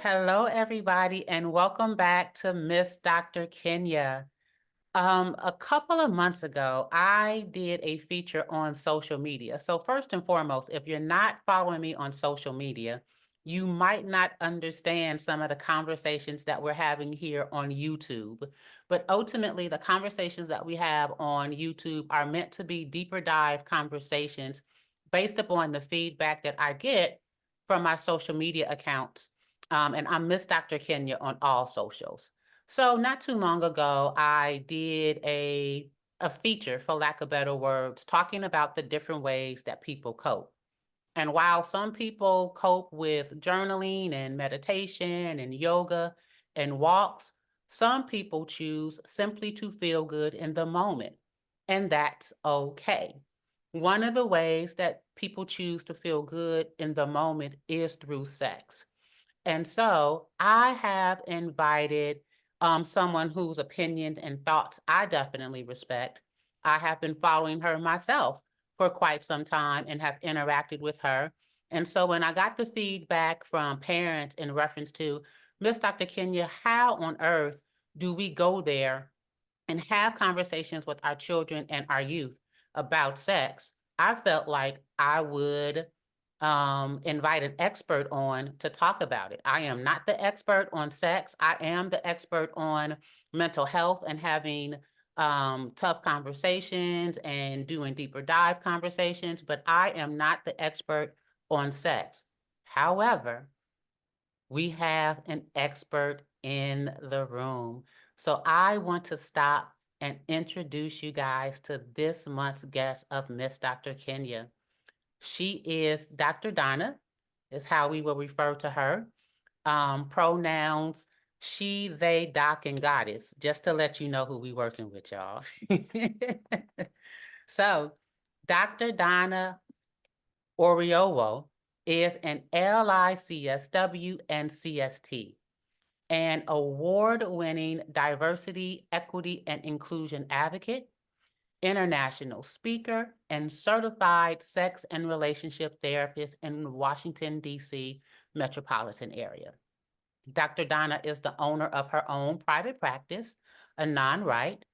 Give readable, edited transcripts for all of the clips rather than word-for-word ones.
Hello, everybody, and welcome back to Miss Dr. Kenya. A couple of months ago, I did a feature on social media. So first and foremost, if you're not following me on social media, you might not understand some of the conversations that we're having here on YouTube. But ultimately, the conversations that we have on YouTube are meant to be deeper dive conversations based upon the feedback that I get from my social media accounts. And I'm Miss Dr. Kenya on all socials. So not too long ago, I did a feature, for lack of better words, talking about the different ways that people cope. And while some people cope with journaling and meditation and yoga and walks, some people choose simply to feel good in the moment, and that's okay. One of the ways that people choose to feel good in the moment is through sex. And so I have invited someone whose opinion and thoughts I definitely respect. I have been following her myself for quite some time and have interacted with her. And so when I got the feedback from parents in reference to Miss Dr. Kenya, how on earth do we go there and have conversations with our children and our youth about sex? I felt like I would invite an expert on to talk about it. I am not the expert on sex. I am the expert on mental health and having tough conversations and doing deeper dive conversations, but I am not the expert on sex. However, we have an expert in the room. So I want to stop and introduce you guys to this month's guest of Miss Dr. Kenya. She is Dr. Donna, is how we will refer to her. Pronouns, she, they, doc, and goddess, just to let you know who we working with, y'all. So, Dr. Donna Oriowo is an LICSW and CST, an award-winning diversity, equity, and inclusion advocate, international speaker, and certified sex and relationship therapist in the Washington, D.C. metropolitan area. Dr. Donna is the owner of her own private practice, a non-right,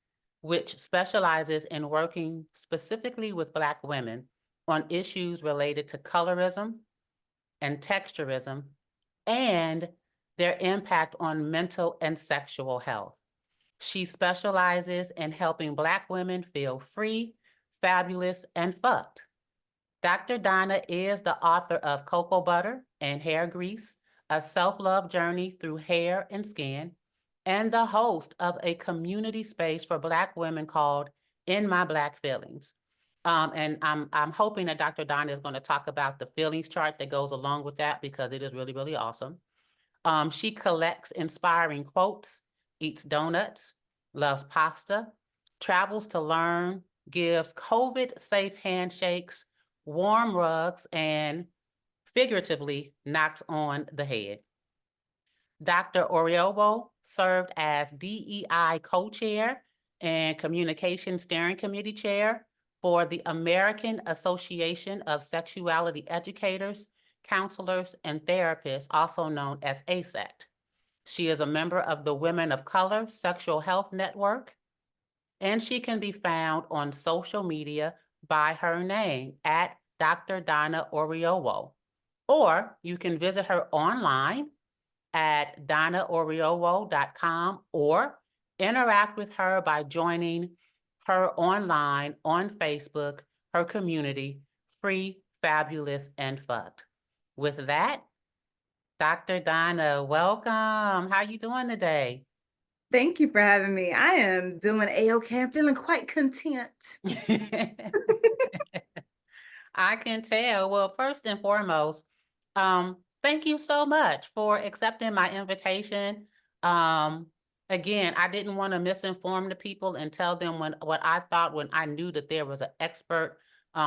which specializes in working specifically with Black women on issues related to colorism and texturism and their impact on mental and sexual health. She specializes in helping Black women feel free, fabulous, and fucked. Dr. Donna is the author of Cocoa Butter and Hair Grease, a self-love journey through hair and skin, and the host of a community space for Black women called In My Black Feelings. And I'm hoping that Dr. Donna is going to talk about the feelings chart that goes along with that because it is really, really awesome. She collects inspiring quotes, eats donuts, loves pasta, travels to learn, gives COVID-safe handshakes, warm rugs, and figuratively knocks on the head. Dr. Oriowo served as DEI co-chair and communication steering committee chair for the American Association of Sexuality Educators, Counselors, and Therapists, also known as ASECT. She is a member of the Women of Color Sexual Health Network, and she can be found on social media by her name at Dr. Donna Oriowo. Or you can visit her online at donnaoriowo.com or interact with her by joining her online on Facebook, her community, Free, Fabulous, and Fucked. With that, Dr. Donna, welcome. How you doing today? Thank you for having me. I am doing A-okay. I'm feeling quite content. I can tell. Well, first and foremost, thank you so much for accepting my invitation. Um, Again, I didn't want to misinform the people and tell them what I thought when I knew that there was an expert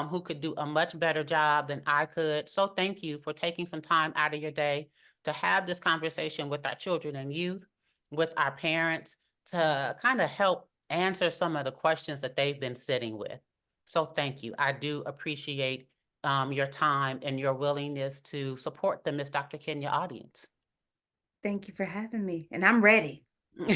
who could do a much better job than I could. So thank you for taking some time out of your day to have this conversation with our children and youth, with our parents, to kind of help answer some of the questions that they've been sitting with. So thank you. I do appreciate your time and your willingness to support the Miss Dr. Kenya audience. Thank you for having me, and I'm ready. All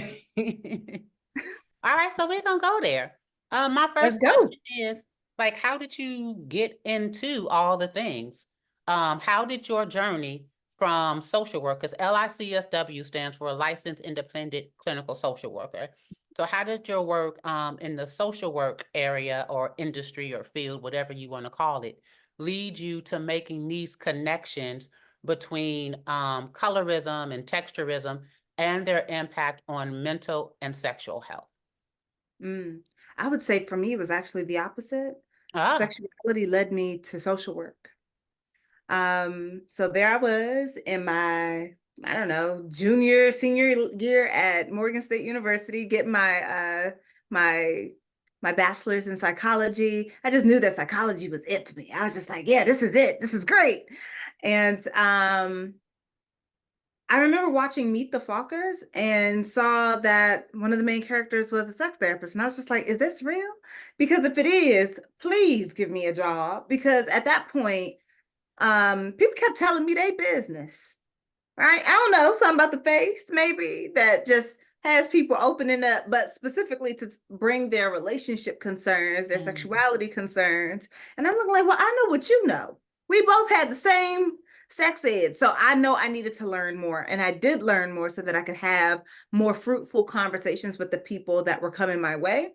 right, so we're gonna go there. My Let's first go. question is, like, how did you get into all the things? How did your journey from social work, because LICSW stands for Licensed Independent Clinical Social Worker. So how did your work in the social work area or industry or field, whatever you want to call it, lead you to making these connections between colorism and texturism and their impact on mental and sexual health? Mm. I would say for me, it was actually the opposite. Ah, Sexuality led me to social work. So there I was in my, I don't know, junior, senior year at Morgan State University, getting my my bachelor's in psychology. I just knew that psychology was it for me. I was just like, yeah, this is it. This is great. And I remember watching Meet the Fockers and saw that one of the main characters was a sex therapist. And I was just like, is this real? Because if it is, please give me a job. Because at that point, people kept telling me they business, right? I don't know, something about the face, maybe that just has people opening up, but specifically to bring their relationship concerns, their mm, sexuality concerns. And I'm looking like, well, I know what you know. We both had the same sex ed. So I know I needed to learn more. And I did learn more so that I could have more fruitful conversations with the people that were coming my way.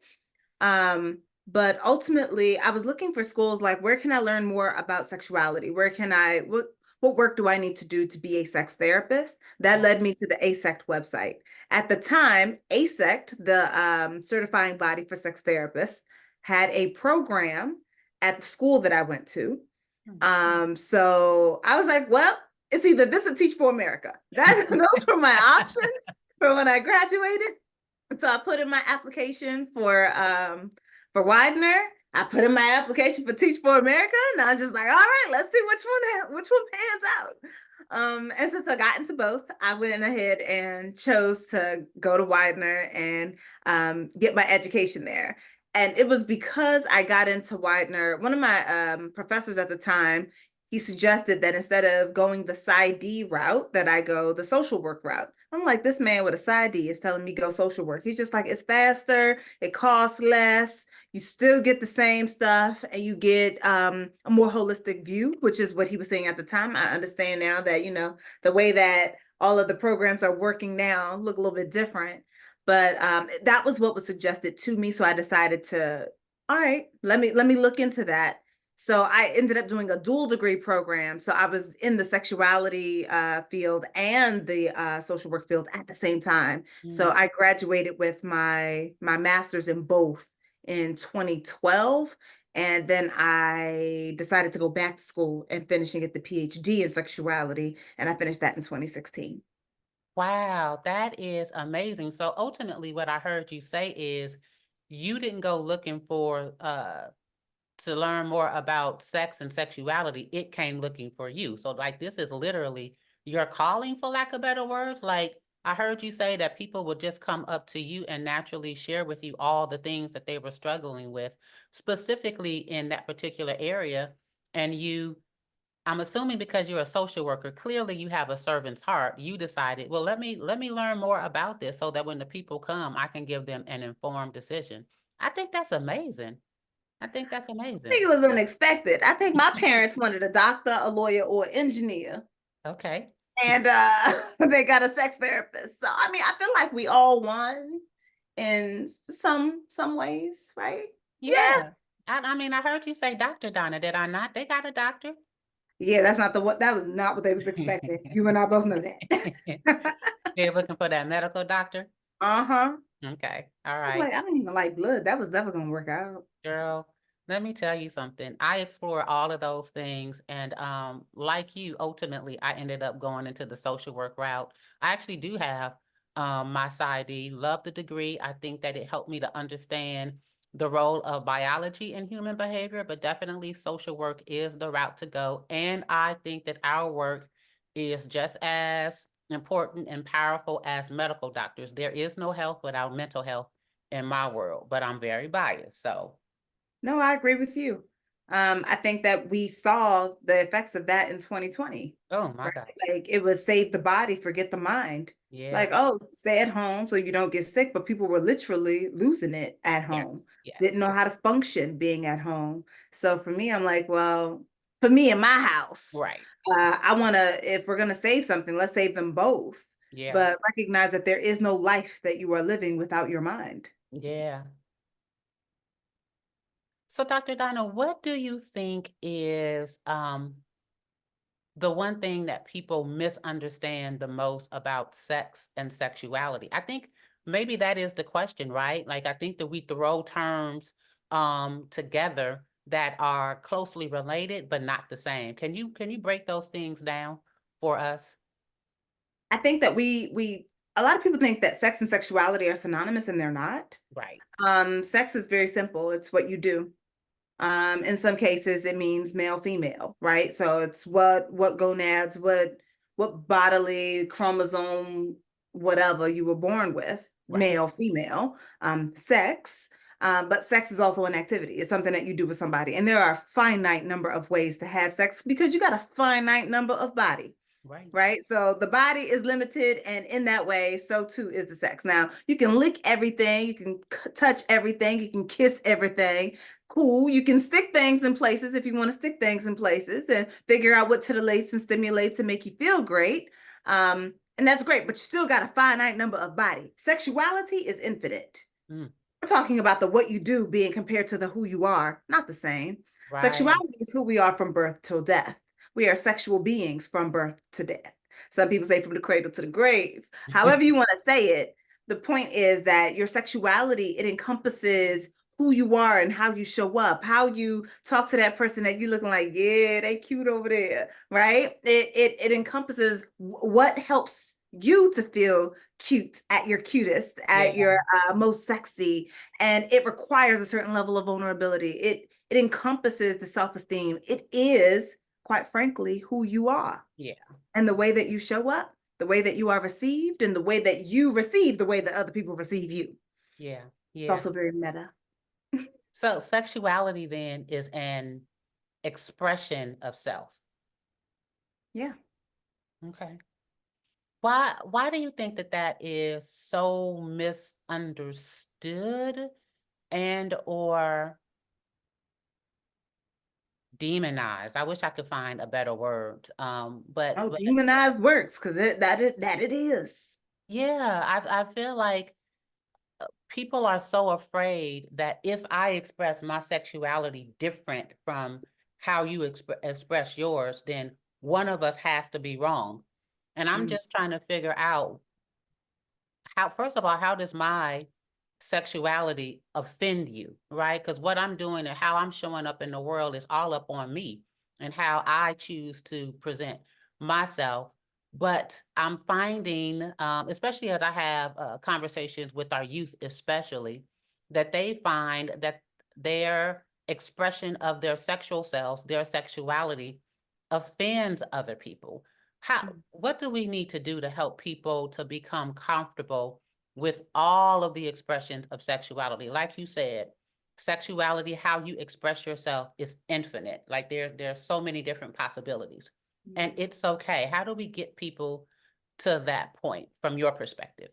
Um, but ultimately, I was looking for schools like, where can I learn more about sexuality? Where can I, what work do I need to do to be a sex therapist? That led me to the ASECT website. At the time, ASECT, the certifying body for sex therapists, had a program at the school that I went to. mm. So I was like, well, it's either this or Teach for America. Those were my options for when I graduated. So I put in my application for Widener. I put in my application for Teach for America, and I was just like, all right, let's see which one pans out. And since I got into both, I went ahead and chose to go to Widener and get my education there. And it was because I got into Widener. One of my professors at the time, he suggested that instead of going the PsyD route, that I go the social work route. I'm like, this man with a PsyD is telling me go social work. He's just like, it's faster, it costs less, you still get the same stuff, and you get a more holistic view, which is what he was saying at the time. I understand now that, the way that all of the programs are working now look a little bit different. But that was what was suggested to me. So I decided to, all right, let me look into that. So I ended up doing a dual degree program. So I was in the sexuality field and the social work field at the same time. So Mm. I graduated with my master's in both in 2012. And then I decided to go back to school and finishing at the PhD in sexuality. And I finished that in 2016. Wow, that is amazing. So ultimately, what I heard you say is you didn't go looking for to learn more about sex and sexuality. It came looking for you. So like this is literally your calling, for lack of better words. Like I heard you say that people would just come up to you and naturally share with you all the things that they were struggling with, specifically in that particular area. And you, I'm assuming because you're a social worker, clearly you have a servant's heart. You decided, well, let me learn more about this so that when the people come, I can give them an informed decision. I think that's amazing. I think that's I amazing. think it was unexpected. I think my parents wanted a doctor, a lawyer, or engineer. Okay. And they got a sex therapist. So I mean, I feel like we all won in some ways, right? Yeah. Yeah. I mean, I heard you say Dr. Donna, did I not? They got a doctor. Yeah, that's not the what that was not what they was expecting. You and I both know that. They're looking for that medical doctor. Uh-huh. Okay. All I'm right. like, I don't even like blood. That was never gonna work out. Girl, let me tell you something. I explore all of those things, and like you, ultimately I ended up going into the social work route. I actually do have my PsyD, love the degree. I think that it helped me to understand the role of biology in human behavior, but definitely social work is the route to go. And I think that our work is just as important and powerful as medical doctors. There is no health without mental health in my world, but I'm very biased. So No, I agree with you. I think that we saw the effects of that in 2020. Oh my Right? God. Like it was save the body, forget the mind. Yeah. Like, oh, stay at home so you don't get sick, but people were literally losing it at Yes. home, didn't Yes. know how to function being at home. So for me, I'm like, well, for me in my house, Right. I want to, if we're going to save something, let's save them both, Yeah. but recognize that there is no life that you are living without your mind. Yeah. So, Dr. Donna, what do you think is the one thing that people misunderstand the most about sex and sexuality? I think maybe that is the question, right? Like I think that we throw terms together that are closely related but not the same. Can you break those things down for us? I think that a lot of people think that sex and sexuality are synonymous and they're not. Right. Sex is very simple. It's what you do. In some cases, it means male, female, right? So it's what gonads, what bodily chromosome, whatever you were born with, Right. male, female, sex. But sex is also an activity. It's something that you do with somebody. And there are a finite number of ways to have sex because you got a finite number of body. Right. Right. So the body is limited, and in that way, so too is the sex. Now, you can lick everything, you can touch everything, you can kiss everything. Cool. You can stick things in places if you want to stick things in places and figure out what titillates and stimulates and make you feel great. And that's great, but you still got a finite number of body. Sexuality is infinite. Mm, We're talking about the what you do being compared to the who you are, not the same. right. Sexuality is who we are from birth till death. We are sexual beings from birth to death. Some people say from the cradle to the grave. However you want to say it, the point is that your sexuality, it encompasses who you are and how you show up, how you talk to that person that you looking like, yeah, they cute over there, right? It encompasses what helps you to feel cute at your cutest, Yeah. at your most sexy, and it requires a certain level of vulnerability. It encompasses the self-esteem. It is, quite frankly, who you are Yeah. and the way that you show up, the way that you are received, and the way that you receive the way that other people receive you. Yeah. It's Yeah. also very meta. So sexuality then is an expression of self. Yeah. Okay. Why do you think that that is so misunderstood and or demonized? I wish I could find a better word. Oh, But demonized works because it is. yeah, I feel like people are so afraid that if I express my sexuality different from how you express yours, then one of us has to be wrong. And I'm Mm. just trying to figure out how, first of all, how does my sexuality offend you, right? Because what I'm doing and how I'm showing up in the world is all up on me and how I choose to present myself. But I'm finding, especially as I have conversations with our youth, especially, that they find that their expression of their sexual selves, their sexuality, offends other people. What do we need to do to help people to become comfortable with all of the expressions of sexuality? Like you said, sexuality, how you express yourself is infinite. Like there are so many different possibilities. And it's okay. How do we get people to that point from your perspective?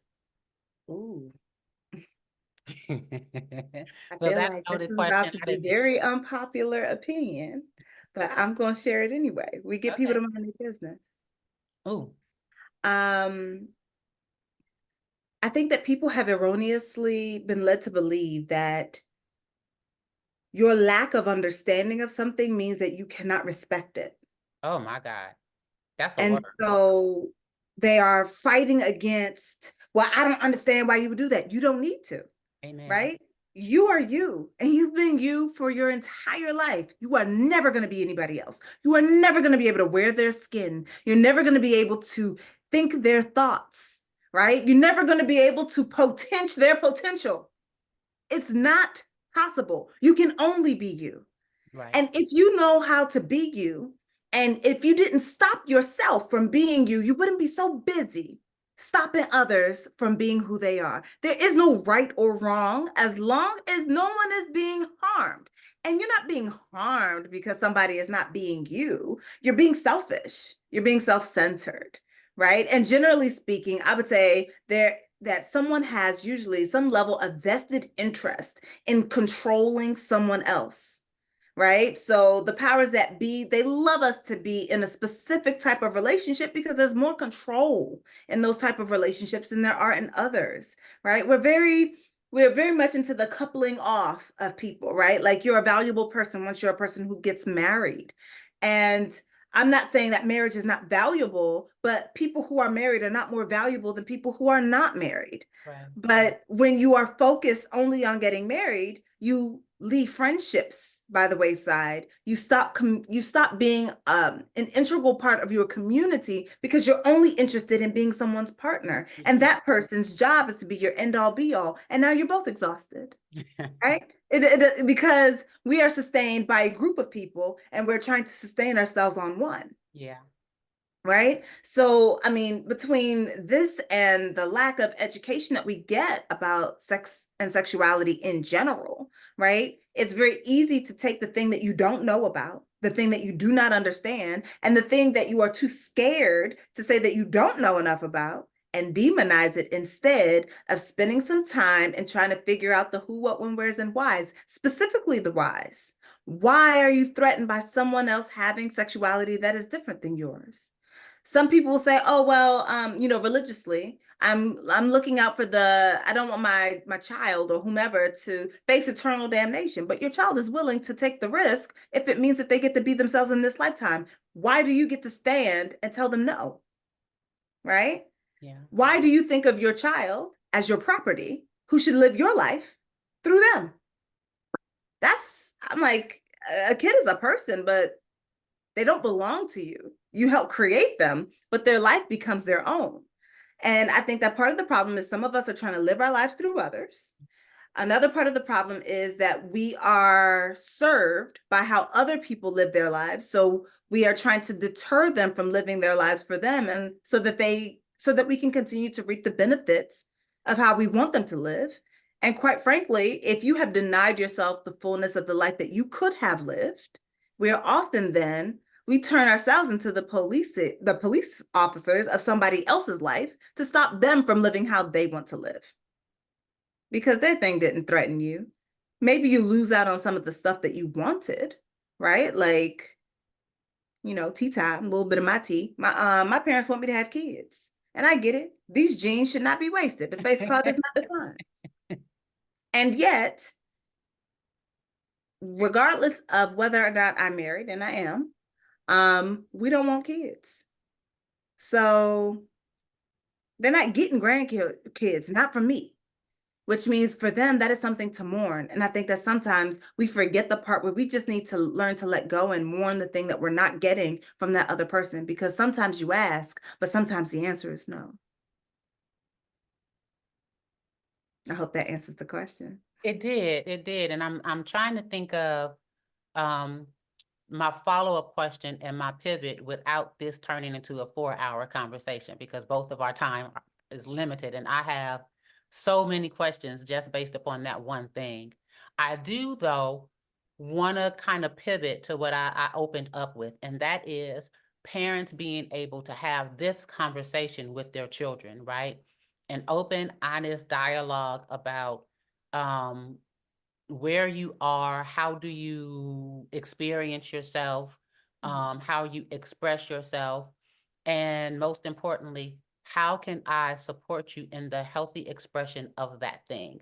Ooh. I Well, feel that's like a this loaded is about question. to I be didn't. very unpopular opinion, but I'm going to share it anyway. We get people Okay. to mind their business. Oh, Um, I think that people have erroneously been led to believe that your lack of understanding of something means that you cannot respect it. oh my God. That's a And word. so they are fighting against, well, I don't understand why you would do that. You don't need to, Amen. right? You are you, and you've been you for your entire life. You are never going to be anybody else. You are never going to be able to wear their skin. You're never going to be able to think their thoughts, right? You're never going to be able to potentiate their potential. It's not possible. You can only be you. Right. And if you know how to be you, and if you didn't stop yourself from being you, you wouldn't be so busy. stopping others from being who they are. There is no right or wrong as long as no one is being harmed. And you're not being harmed because somebody is not being you. You're being selfish. You're being self-centered, right? And generally speaking, I would say that someone has usually some level of vested interest in controlling someone else, right? So the powers that be, they love us to be in a specific type of relationship because there's more control in those type of relationships than there are in others, right? We're very much into the coupling off of people, right? Like you're a valuable person once you're a person who gets married. And I'm not saying that marriage is not valuable, but people who are married are not more valuable than people who are not married. Right. But when you are focused only on getting married, you leave friendships by the wayside. You stop being an integral part of your community because you're only interested in being someone's partner. And that person's job is to be your end all be all. And now you're both exhausted, right? Because we are sustained by a group of people and we're trying to sustain ourselves on one. Yeah. Right? So, I mean, between this and the lack of education that we get about sex and sexuality in general, right? It's very easy to take the thing that you don't know about, the thing that you do not understand, and the thing that you are too scared to say that you don't know enough about, and demonize it instead of spending some time and trying to figure out the who, what, when, where's, and whys, specifically the whys. Why are you threatened by someone else having sexuality that is different than yours? Some people will say, oh, well, religiously, I'm looking out for I don't want my child or whomever to face eternal damnation, but your child is willing to take the risk if it means that they get to be themselves in this lifetime. Why do you get to stand and tell them no? Right? Yeah. Why do you think of your child as your property who should live your life through them? I'm like, a kid is a person, but they don't belong to you. You help create them, but their life becomes their own. And I think that part of the problem is some of us are trying to live our lives through others. Another part of the problem is that we are served by how other people live their lives. So we are trying to deter them from living their lives for them, and so that we can continue to reap the benefits of how we want them to live. And quite frankly, if you have denied yourself the fullness of the life that you could have lived, we turn ourselves into the police officers of somebody else's life to stop them from living how they want to live. Because their thing didn't threaten you. Maybe you lose out on some of the stuff that you wanted, right? Like, tea time, a little bit of my tea. My parents want me to have kids. And I get it. These genes should not be wasted. The face card does not decline. And yet, regardless of whether or not I'm married, and I am, we don't want kids. So they're not getting grandkids, not from me, which means for them, that is something to mourn. And I think that sometimes we forget the part where we just need to learn to let go and mourn the thing that we're not getting from that other person, because sometimes you ask, but sometimes the answer is no. I hope that answers the question. It did. And I'm trying to think of my follow-up question and my pivot without this turning into a 4-hour conversation, because both of our time is limited and I have so many questions just based upon that one thing. I do, though, want to kind of pivot to what I opened up with, and that is parents being able to have this conversation with their children, right? An open, honest dialogue about where you are, how do you experience yourself, how you express yourself, and most importantly, how can I support you in the healthy expression of that thing?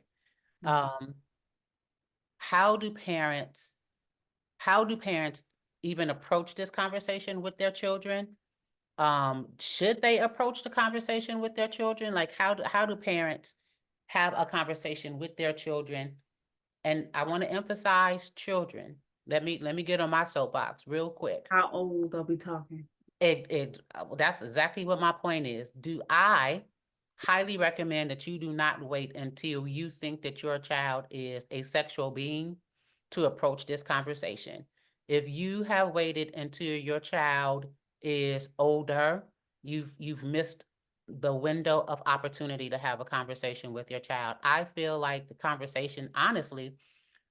How do parents even approach this conversation with their children? Should they approach the conversation with their children? Like, how do parents have a conversation with their children? And I want to emphasize children. Let me get on my soapbox real quick. How old are we talking? That's exactly what my point is. I highly recommend that you do not wait until you think that your child is a sexual being to approach this conversation. If you have waited until your child is older, you've missed the window of opportunity to have a conversation with your child. I feel like the conversation, honestly,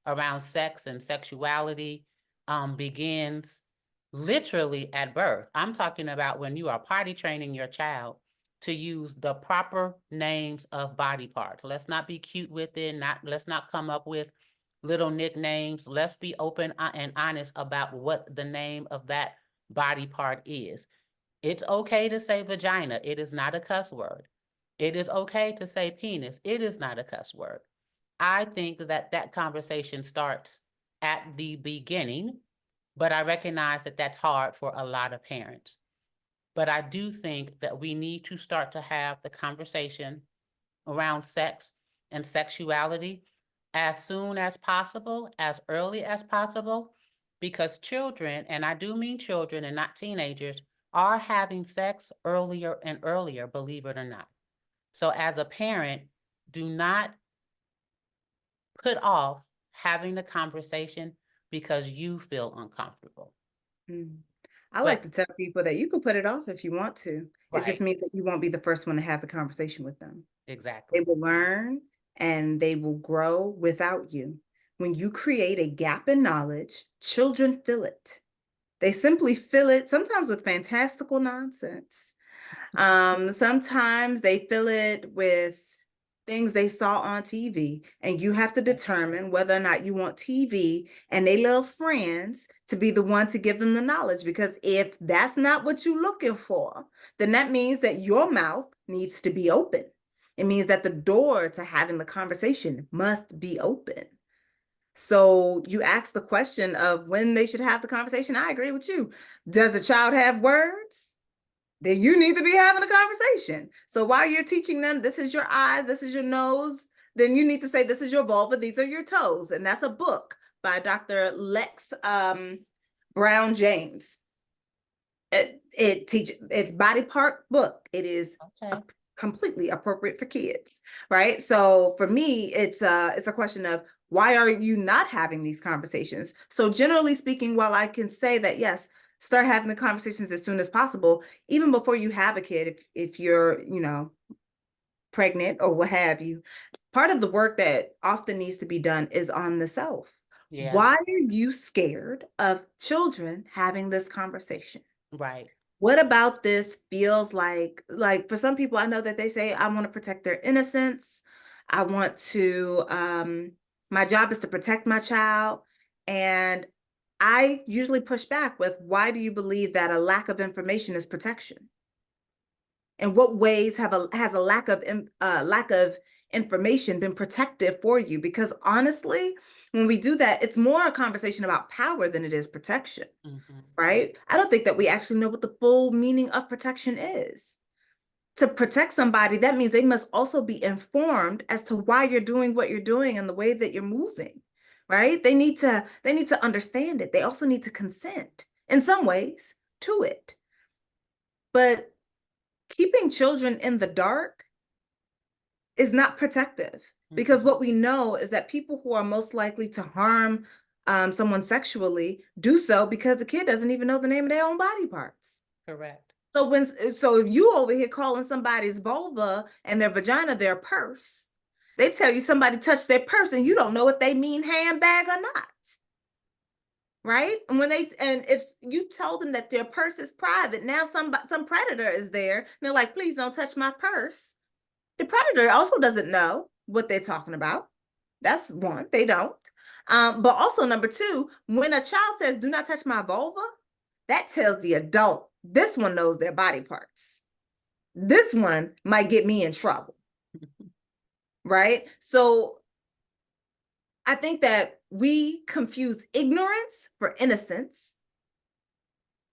around sex and sexuality begins literally at birth. I'm talking about when you are potty training your child to use the proper names of body parts. Let's not be cute with it. Let's not come up with little nicknames. Let's be open and honest about what the name of that body part is. It's okay to say vagina. It is not a cuss word. It is okay to say penis. It is not a cuss word. I think that that conversation starts at the beginning, but I recognize that that's hard for a lot of parents. But I do think that we need to start to have the conversation around sex and sexuality as soon as possible, as early as possible, because children, and I do mean children and not teenagers, are having sex earlier and earlier, believe it or not. So as a parent, do not put off having the conversation because you feel uncomfortable. Mm. I But like to tell people that you can put it off if you want to. It just right, means that you won't be the first one to have the conversation with them. They exactly. will learn and they will grow without you. When you create a gap in knowledge, children fill it. They simply fill it, sometimes with fantastical nonsense. Sometimes they fill it with things they saw on TV, and you have to determine whether or not you want TV and they little friends to be the one to give them the knowledge. Because if that's not what you're looking for, then that means that your mouth needs to be open. It means that the door to having the conversation must be open. So you ask the question of when they should have the conversation. I agree with you. Does the child have words? Then you need to be having a conversation. So while you're teaching them, this is your eyes, this is your nose, then you need to say, this is your vulva, these are your toes. And that's a book by Dr. Lex Brown James. It teaches, it's body part book. It is Okay. completely appropriate for kids, right? So for me, it's a question of why are you not having these conversations? So generally speaking, while I can say that, yes, start having the conversations as soon as possible, even before you have a kid, if you're, pregnant or what have you, part of the work that often needs to be done is on the self. Yeah, Why are you scared of children having this conversation? right. What about this feels like for some people, I know that they say, I want to protect their innocence. I want to, my job is to protect my child. And I usually push back with, why do you believe that a lack of information is protection? In what ways has a lack of information been protective for you? Because honestly, when we do that, it's more a conversation about power than it is protection. Mhm. Right? I don't think that we actually know what the full meaning of protection is. To protect somebody, that means they must also be informed as to why you're doing what you're doing and the way that you're moving, right? They need to understand it. They also need to consent in some ways to it. But keeping children in the dark is not protective, because Mhm. what we know is that people who are most likely to harm someone sexually do so because the kid doesn't even know the name of their own body parts. Correct. So if you over here calling somebody's vulva and their vagina their purse, they tell you somebody touched their purse and you don't know if they mean handbag or not. Right? And if you told them that their purse is private, now some predator is there and they're like, please don't touch my purse. The predator also doesn't know what they're talking about. That's one, they don't. But also number two, when a child says, do not touch my vulva, that tells the adult, this one knows their body parts. This one might get me in trouble, right? So I think that we confuse ignorance for innocence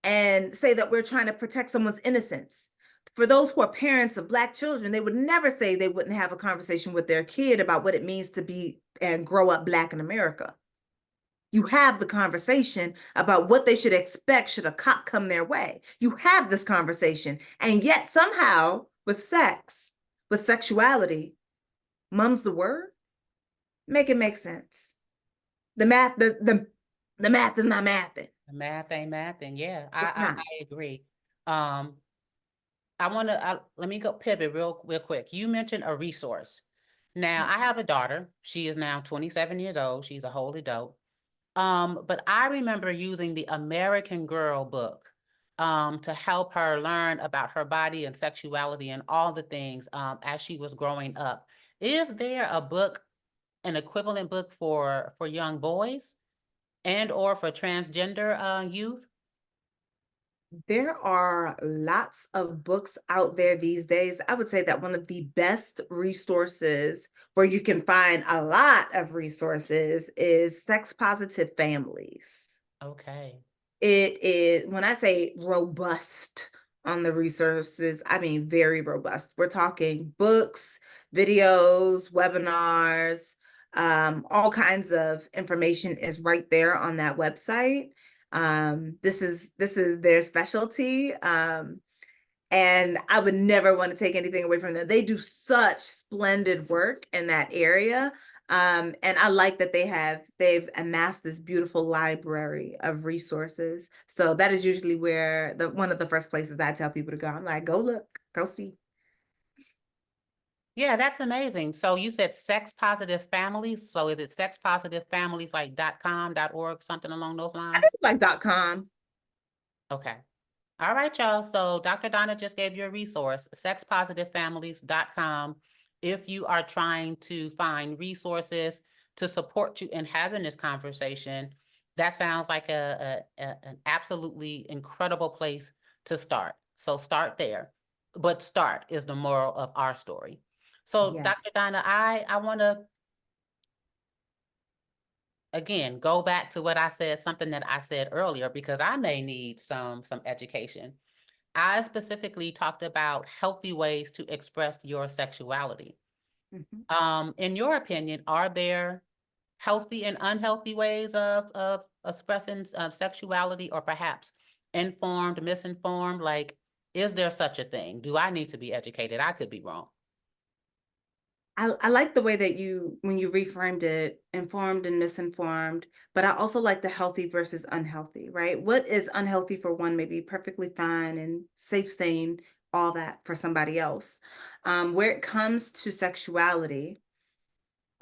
and say that we're trying to protect someone's innocence. For those who are parents of Black children, they would never say they wouldn't have a conversation with their kid about what it means to be and grow up Black in America. You have the conversation about what they should expect should a cop come their way. You have this conversation. And yet somehow with sex, with sexuality, mum's the word. Make it make sense. The math is not mathing. The math ain't math, and yeah, It's not. I agree. Um, let me go pivot real quick. You mentioned a resource. Now, I have a daughter. She is now 27 years old. She's a whole adult. But I remember using the American Girl book to help her learn about her body and sexuality and all the things as she was growing up. Is there a book, an equivalent book for young boys and or for transgender youth? There are lots of books out there these days. I would say that one of the best resources where you can find a lot of resources is Sex Positive Families. Okay. It is, when I say robust on the resources, I mean very robust. We're talking books, videos, webinars, all kinds of information is right there on that website. This is their specialty. And I would never want to take anything away from them. They do such splendid work in that area. And I like that they've amassed this beautiful library of resources. So that is usually where one of the first places I tell people to go. I'm like, go look, go see. Yeah, that's amazing. So you said sex positive families. So is it sex positive families like .com, .org, something along those I think lines? it's like .com. Okay. All right, y'all. So Dr. Donna just gave you a resource, sexpositivefamilies.com. If you are trying to find resources to support you in having this conversation, that sounds like an absolutely incredible place to start. So start there. But start is the moral of our story. So Yes. Dr. Donna, I want to, again, go back to what I said, something that I said earlier, because I may need some education. I specifically talked about healthy ways to express your sexuality. Mhm. In your opinion, are there healthy and unhealthy ways of expressing sexuality, or perhaps informed, misinformed? Like, is there such a thing? Do I need to be educated? I could be wrong. I like the way that when you reframed it, informed and misinformed, but I also like the healthy versus unhealthy, right? What is unhealthy for one may be perfectly fine and safe, sane, all that for somebody else. Where it comes to sexuality,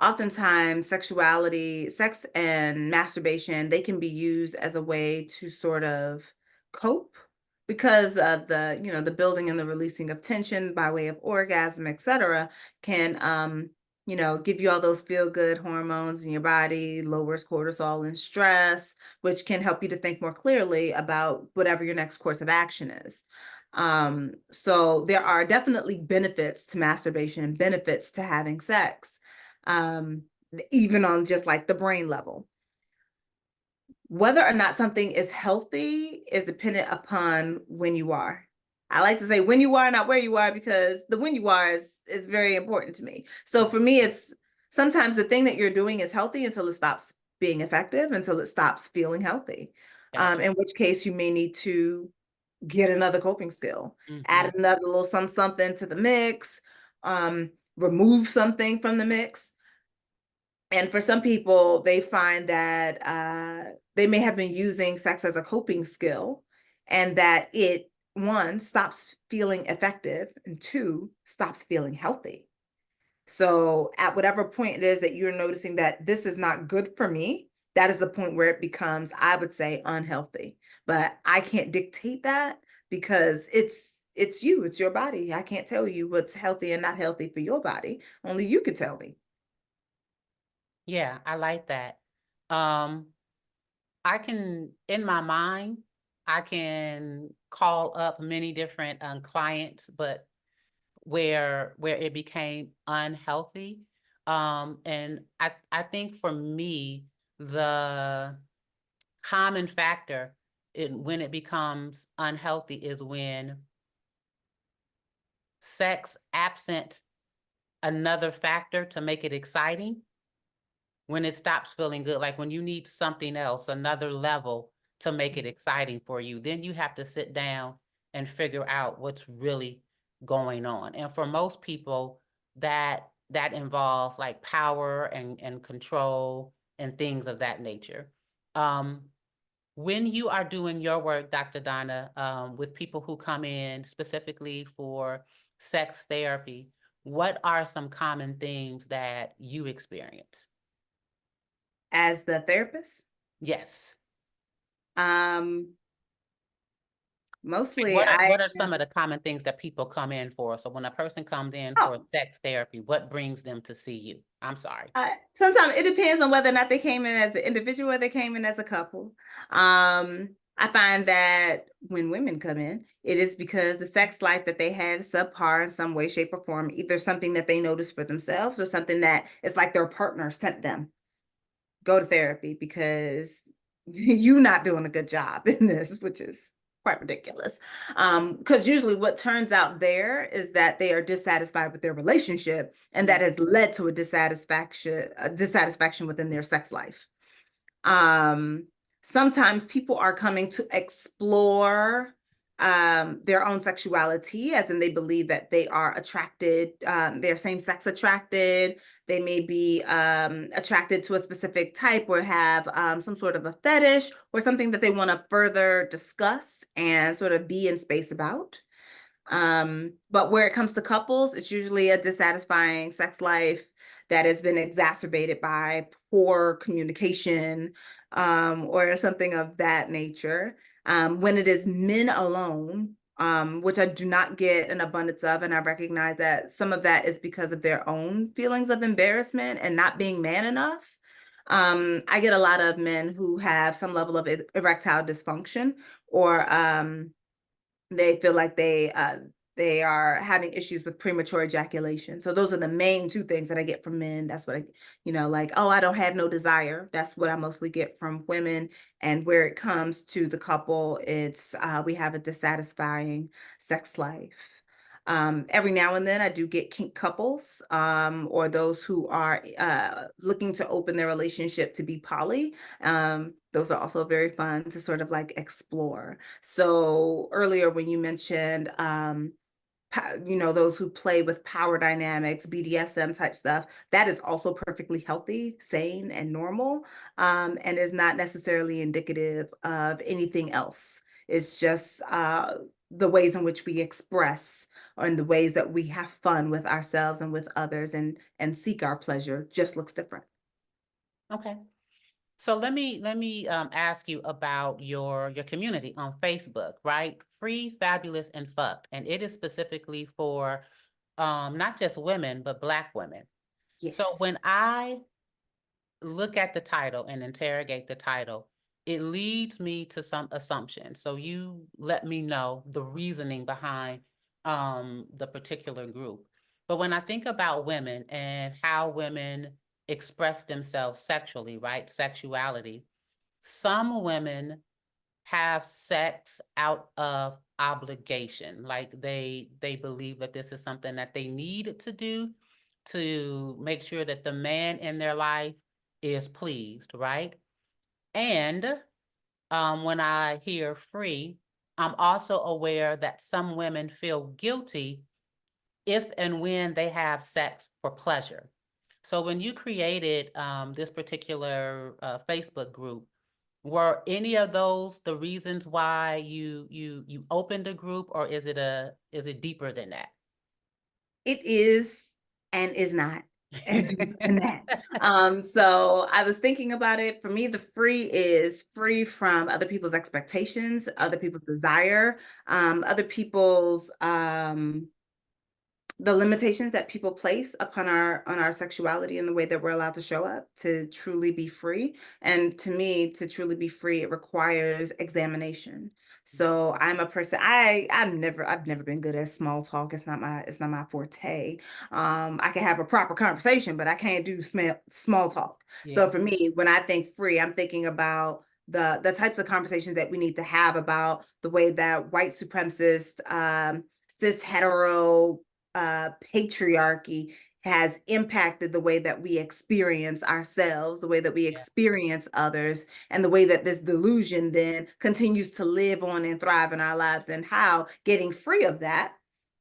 oftentimes sex and masturbation, they can be used as a way to sort of cope because of the building and the releasing of tension by way of orgasm, etc., can give you all those feel good hormones in your body, lowers cortisol and stress, which can help you to think more clearly about whatever your next course of action is. So there are definitely benefits to masturbation and benefits to having sex, um, even on just like the brain level. Whether or not something is healthy is dependent upon when you are. I like to say when you are, not where you are, because the when you are is very important to me. So for me, it's sometimes the thing that you're doing is healthy until it stops being effective, until it stops feeling healthy. Gotcha. In which case you may need to get another coping skill, Hmm. add another little something to the mix, remove something from the mix. And for some people, they find that they may have been using sex as a coping skill, and that it, one, stops feeling effective, and two, stops feeling healthy. So at whatever point it is that you're noticing that this is not good for me, that is the point where it becomes, I would say, unhealthy. But I can't dictate that because it's you, it's your body. I can't tell you what's healthy and not healthy for your body. Only you could tell me. Yeah, I like that. Um, I can, in my mind, I can call up many different clients, but where it became unhealthy. And I think for me, the common factor in when it becomes unhealthy is when sex absent another factor to make it exciting, when it stops feeling good, like when you need something else, another level to make it exciting for you, then you have to sit down and figure out what's really going on. And for most people, that involves like power and control and things of that nature. Um, When you are doing your work, Dr. Donna, with people who come in specifically for sex therapy, what are some common themes that you experience? As the therapist, Yes. mostly What are some of the common things that people come in for? So when a person comes in for oh, sex therapy, what brings them to see you? I'm sorry. sometimes it depends on whether or not they came in as an individual or they came in as a couple. I find that when women come in, it is because the sex life that they have is subpar in some way, shape, or form, either something that they notice for themselves or something that it's like their partner sent them. Go to therapy because you're not doing a good job in this, which is quite ridiculous. Because usually what turns out there is that they are dissatisfied with their relationship, and that has led to a dissatisfaction within their sex life. Um, Sometimes people are coming to explore their own sexuality, as in they believe that they are attracted, they're same sex attracted. They may be attracted to a specific type or have some sort of a fetish or something that they want to further discuss and sort of be in space about. But where it comes to couples, it's usually a dissatisfying sex life that has been exacerbated by poor communication, or something of that nature. When it is men alone, which I do not get an abundance of, and I recognize that some of that is because of their own feelings of embarrassment and not being man enough. I get a lot of men who have some level of erectile dysfunction, or they feel like they are having issues with premature ejaculation. So those are the main two things that I get from men. That's what like, oh, I don't have no desire. That's what I mostly get from women. And where it comes to the couple, it's we have a dissatisfying sex life. Every now and then I do get kink couples, or those who are looking to open their relationship to be poly. Those are also very fun to sort of like explore. So earlier when you mentioned, those who play with power dynamics, BDSM type stuff, that is also perfectly healthy, sane, and normal, and is not necessarily indicative of anything else. It's just the ways in which we express, or in the ways that we have fun with ourselves and with others, and seek our pleasure just looks different. Okay. So let me ask you about your community on Facebook, right? Free, Fabulous, and Fucked, and it is specifically for not just women but Black women. So Yes. when I look at the title and interrogate the title, it leads me to some assumption. So you let me know the reasoning behind the particular group. But when I think about women and how women express themselves sexually, right? Sexuality, some women have sex out of obligation. Like they believe that this is something that they need to do to make sure that the man in their life is pleased, right? And when I hear free, I'm also aware that some women feel guilty if and when they have sex for pleasure. So when you created this particular Facebook group, were any of those the reasons why you opened a group, or is it deeper than that? It is and is not deeper than that. So I was thinking about it. For me, the free is free from other people's expectations, other people's desire, other people's the limitations that people place upon our sexuality and the way that we're allowed to show up to truly be free. And to me, to truly be free, it requires examination. So I'm a person, I've never been good at small talk. It's not my forte. I can have a proper conversation, but I can't do small talk. So Yeah. for me, when I think free, I'm thinking about the types of conversations that we need to have about the way that white supremacist, cis hetero, patriarchy has impacted the way that we experience ourselves, the way that we Yeah. experience others, and the way that this delusion then continues to live on and thrive in our lives, and how getting free of that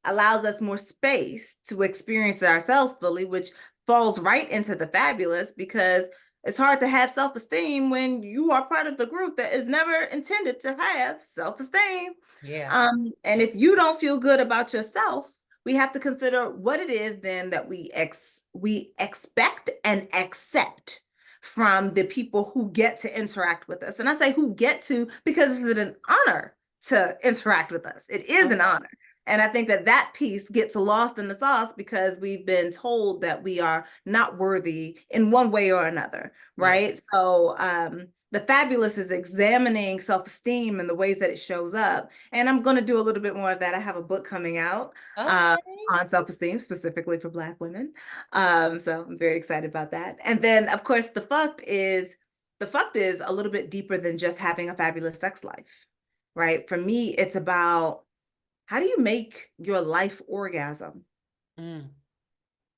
allows us more space to experience it ourselves fully, which falls right into the fabulous, because It's hard to have self-esteem when you are part of the group that is never intended to have self-esteem. Yeah. And if you don't feel good about yourself, we have to consider what it is then that we expect and accept from the people who get to interact with us. And I say who get to because it's an honor to interact with us. It is an honor. And I think that that piece gets lost in the sauce because we've been told that we are not worthy in one way or another, right? Yeah. So the fabulous is examining self-esteem and the ways that it shows up. And I'm going to do a little bit more of that. I have a book coming out Okay. on self-esteem, specifically for Black women. So I'm very excited about that. And then, of course, the fucked is a little bit deeper than just having a fabulous sex life, right? For me, it's about how do you make your life orgasm?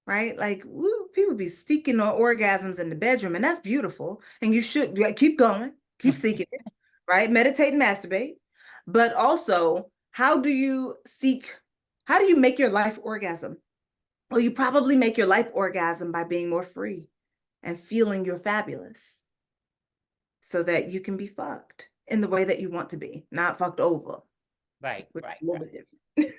Right? Like, woo, people be seeking orgasms in the bedroom, and that's beautiful. And you should keep going, keep seeking it, right? Meditate and masturbate. But also, how do you make your life orgasm? Well, you probably make your life orgasm by being more free and feeling you're fabulous so that you can be fucked in the way that you want to be, not fucked over. Right, Which is right, a little right. bit different.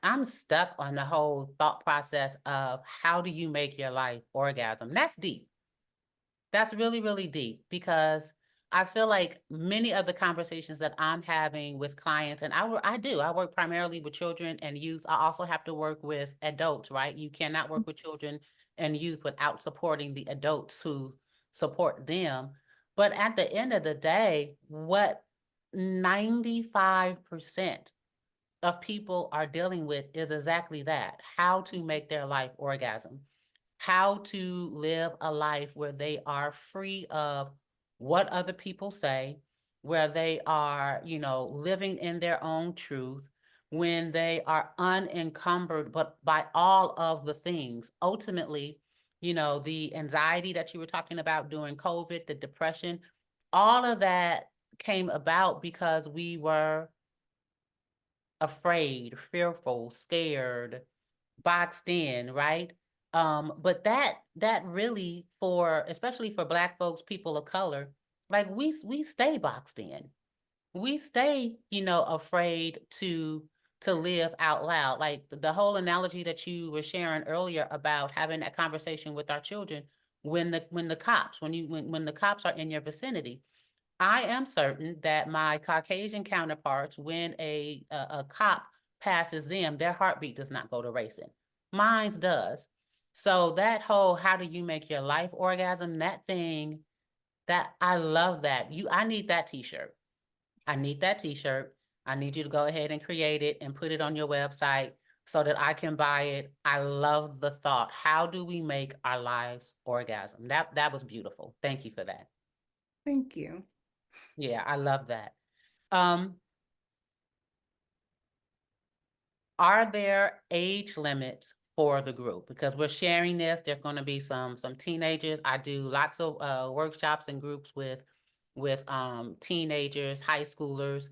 I'm stuck on the whole thought process of how do you make your life orgasm? That's deep. That's really, really deep because I feel like many of the conversations that I'm having with clients, and I work primarily with children and youth. I also have to work with adults, right? You cannot work with children and youth without supporting the adults who support them. But at the end of the day, what 95% of people are dealing with is exactly that, how to make their life orgasm, how to live a life where they are free of what other people say, where they are, living in their own truth, when they are unencumbered but by all of the things. Ultimately, the anxiety that you were talking about during COVID, the depression, all of that came about because we were afraid, fearful, scared, boxed in, right? But that really especially for Black folks, people of color, like we stay boxed in. We stay, afraid to live out loud. Like the whole analogy that you were sharing earlier about having that conversation with our children when the cops are in your vicinity. I am certain that my Caucasian counterparts, when a cop passes them, their heartbeat does not go to racing. Mine's does. So that whole how do you make your life orgasm, that thing, that I love that. I need that t-shirt. I need that t-shirt. I need you to go ahead and create it and put it on your website so that I can buy it. I love the thought. How do we make our lives orgasm? That was beautiful. Thank you for that. Thank you. Yeah, I love that. Um, are there age limits for the group? Because we're sharing this, there's going to be some teenagers. I do lots of workshops and groups with teenagers, high schoolers.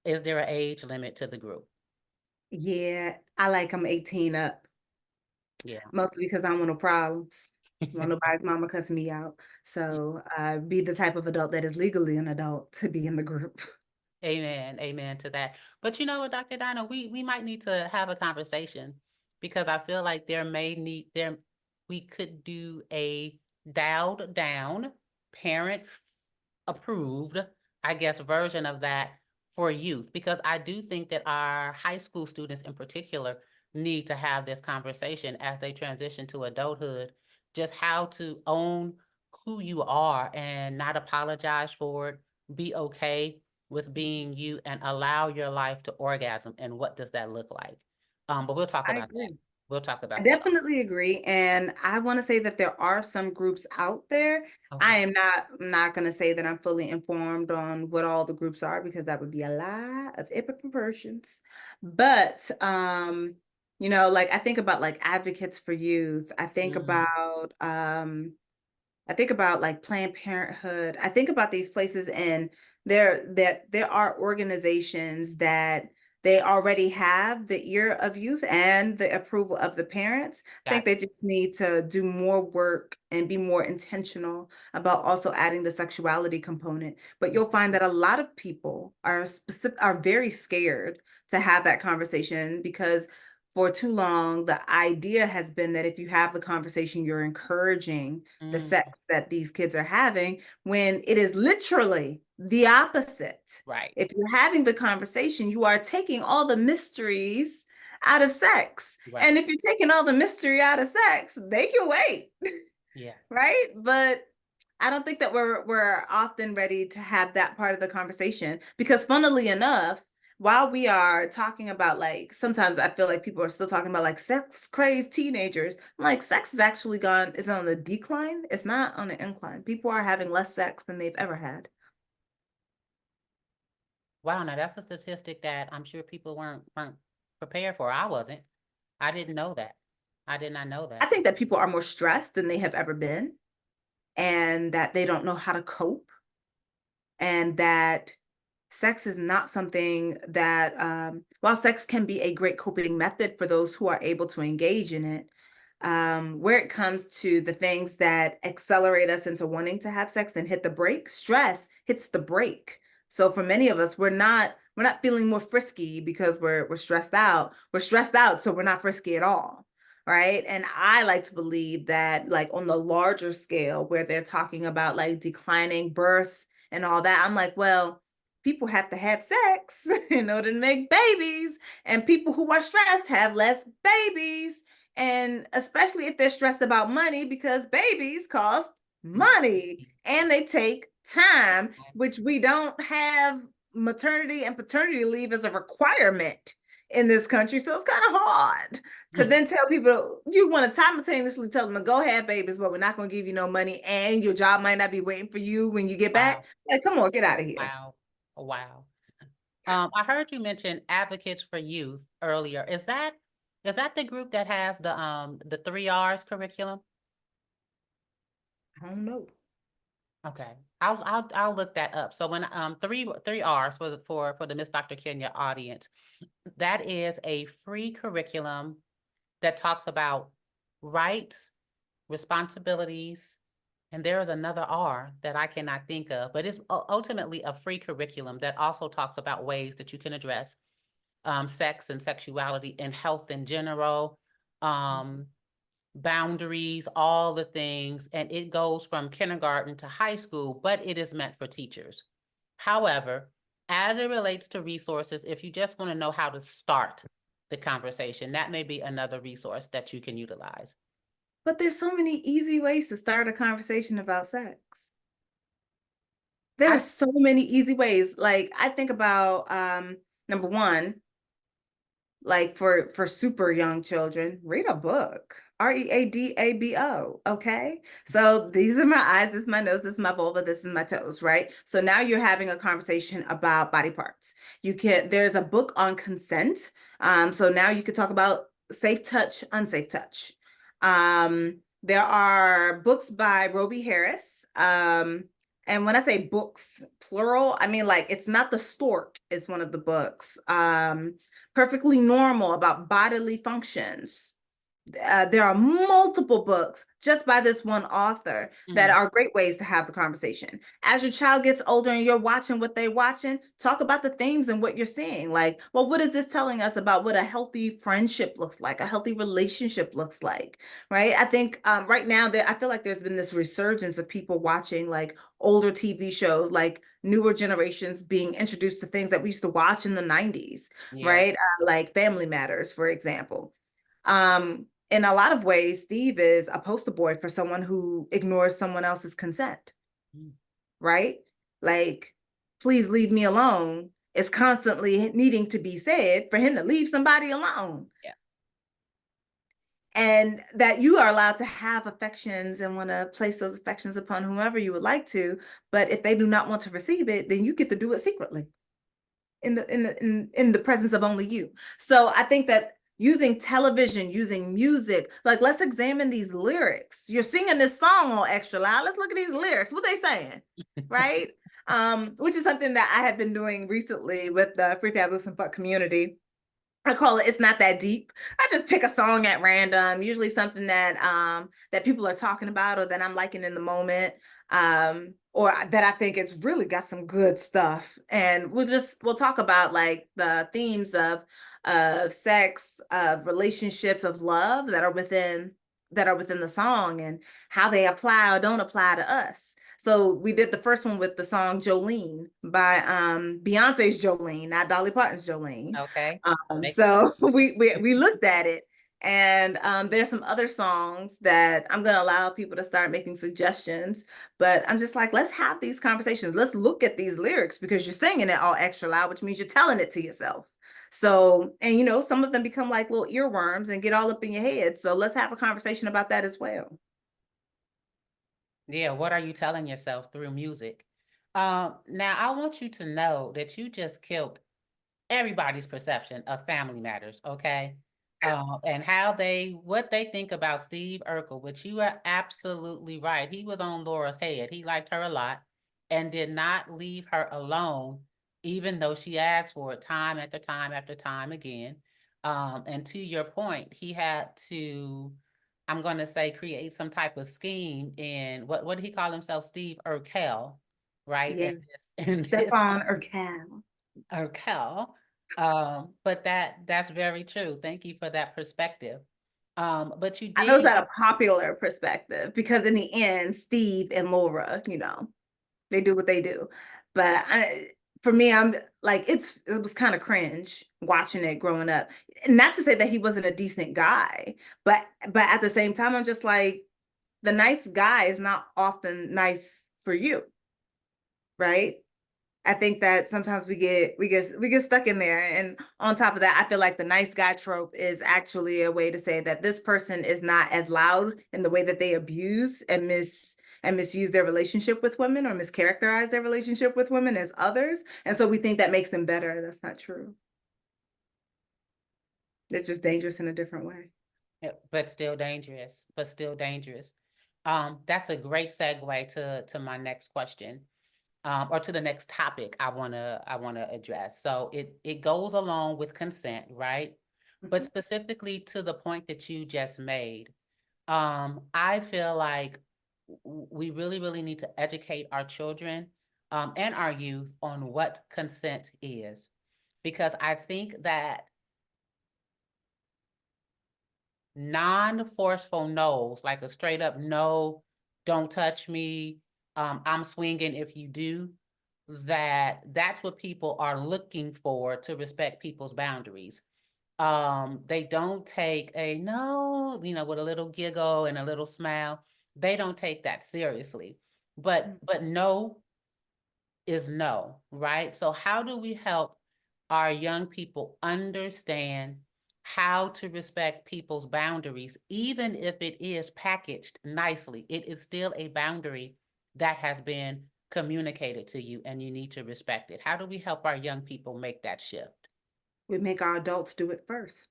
Is there an age limit to the group? Yeah, I like them 18 up, Yeah. mostly because I don't want no problems. I don't want nobody's mama cussing me out. So be the type of adult that is legally an adult to be in the group. Amen. Amen to that. But you know what, Dr. Donna, we might need to have a conversation because I feel like we could do a dialed down, parent approved, I guess, version of that for youth, because I do think that our high school students in particular need to have this conversation as they transition to adulthood, just how to own who you are and not apologize for it, be okay with being you and allow your life to orgasm. And what does that look like? But we'll talk I about that. agree. We'll talk I about that. definitely agree. And I want to say that there are some groups out there. Okay. I'm not going to say that I'm fully informed on what all the groups are because that would be a lot of proportions. But like I think about like advocates for youth. Mhm. I think about like Planned Parenthood. I think about these places and there are organizations that they already have the ear of youth and the approval of the parents. I think Gotcha. they just need to do more work and be more intentional about also adding the sexuality component. But you'll find that a lot of people are very scared to have that conversation, because for too long, the idea has been that if you have the conversation, you're encouraging the Mm, sex that these kids are having, when it is literally the opposite. right. If you're having the conversation, you are taking all the mysteries out of sex. And Right. if you're taking all the mystery out of sex, they can wait, Yeah. right? But I don't think that we're often ready to have that part of the conversation, because funnily enough, while we are talking about, like, sometimes I feel like people are still talking about like sex crazed teenagers. I'm like, sex is actually is on the decline. It's not on the incline. People are having less sex than they've ever had. Wow, now that's a statistic that I'm sure people weren't prepared for. I wasn't. I didn't know that. I did not know I that. think that people are more stressed than they have ever been, and that they don't know how to cope, and that sex is not something that, while sex can be a great coping method for those who are able to engage in it, where it comes to the things that accelerate us into wanting to have sex and hit the brake, stress hits the brake. So for many of us, we're not feeling more frisky because we're stressed out. We're stressed out, so we're not frisky at all. Right. And I like to believe that, like, on the larger scale, where they're talking about like declining birth and all that, I'm like, well, people have to have sex in order to make babies, and people who are stressed have less babies, and especially if they're stressed about money, because babies cost money and they take time, which we don't have maternity and paternity leave as a requirement in this country. So it's kind of hard to then tell people, you want to simultaneously tell them to go have babies, but we're not going to give you no money, and your job might not be waiting for you when you get back. Wow. Like, come on, get out of here. Wow. Wow. I heard you mention Advocates for Youth earlier. Is that the group that has the 3 R's curriculum? I don't know. Okay. I'll look that up. So when three R's for the Miss Dr. Kenya audience, that is a free curriculum that talks about rights, responsibilities, and there is another R that I cannot think of, but it's ultimately a free curriculum that also talks about ways that you can address sex and sexuality and health in general, um, boundaries, all the things, and it goes from kindergarten to high school, but it is meant for teachers. However, as it relates to resources, if you just want to know how to start the conversation, that may be another resource that you can utilize. But there's so many easy ways to start a conversation about sex. There are I so many easy ways. Like, I think about, number one, like, for super young children, read a book. Readabo. Okay. So these are my eyes, this is my nose, this is my vulva, this is my toes, right? So now you're having a conversation about body parts. There's a book on consent. So now you could talk about safe touch, unsafe touch. There are books by Roby Harris. And when I say books, plural, I mean, like, it's not the stork is one of the books. Perfectly Normal, about bodily functions. There are multiple books just by this one author that Mhm. are great ways to have the conversation. As your child gets older and you're watching what they're watching, talk about the themes and what you're seeing. Like, well, what is this telling us about what a healthy friendship looks like, a healthy relationship looks like, right? I think right now I feel like there's been this resurgence of people watching like older TV shows, like newer generations being introduced to things that we used to watch in the 90s, Yeah. right? Like Family Matters, for example. In a lot of ways, Steve is a poster boy for someone who ignores someone else's consent, Mm. right? Like, please leave me alone is constantly needing to be said for him to leave somebody alone. Yeah. And that you are allowed to have affections and want to place those affections upon whomever you would like to. But if they do not want to receive it, then you get to do it secretly in the presence of only you. So I think that using television, using music, like, let's examine these lyrics. You're singing this song all extra loud. Let's look at these lyrics. What they saying, right? which is something that I have been doing recently with the Free Fabulous and Fuck community. I call it "It's Not That Deep." I just pick a song at random, usually something that people are talking about or that I'm liking in the moment, or that I think it's really got some good stuff. And we'll talk about like the themes of sex, of relationships, of love that are within the song and how they apply or don't apply to us. So we did the first one with the song Jolene by Beyonce's Jolene, not Dolly Parton's Jolene. Okay. Makes So sense. we looked at it, and there's some other songs that I'm gonna allow people to start making suggestions. But I'm just like, let's have these conversations. Let's look at these lyrics because you're singing it all extra loud, which means you're telling it to yourself. So, and you know, some of them become like little earworms and get all up in your head. So let's have a conversation about that as well. Yeah, what are you telling yourself through music? Now I want you to know that you just killed everybody's perception of Family Matters, okay? And what they think about Steve Urkel, which you are absolutely right. He was on Laura's head. He liked her a lot and did not leave her alone, even though she asked for it time after time after time again. And to your point, he had to, I'm going to say, create some type of scheme in what did he call himself? Steve Urkel, right? Yeah, And this Stefan Urkel. Urkel. But that's very true. Thank you for that perspective. But you I know did, that a popular perspective because in the end, Steve and Laura, you know, they do what they do. But for me, I'm like, it was kind of cringe watching it growing up. Not to say that he wasn't a decent guy, but at the same time, I'm just like, the nice guy is not often nice for you, right? I think that sometimes we get stuck in there. And on top of that, I feel like the nice guy trope is actually a way to say that this person is not as loud in the way that they abuse and misuse their relationship with women or mischaracterize their relationship with women as others. And so we think that makes them better. That's not true. They're just dangerous in a different way. yeah, but still dangerous, but still dangerous. That's a great segue to my next question. Or to the next topic I wanna address. So it goes along with consent, right? But Mhm. specifically to the point that you just made, I feel like we really, really need to educate our children and our youth on what consent is, because I think that non-forceful no's, like a straight up no, don't touch me, I'm swinging if you do, that's what people are looking for to respect people's boundaries. They don't take a no, with a little giggle and a little smile. They don't take that seriously. But no is no, right? So how do we help our young people understand how to respect people's boundaries, even if it is packaged nicely? It is still a boundary that has been communicated to you, and you need to respect it. How do we help our young people make that shift? We make our adults do it first.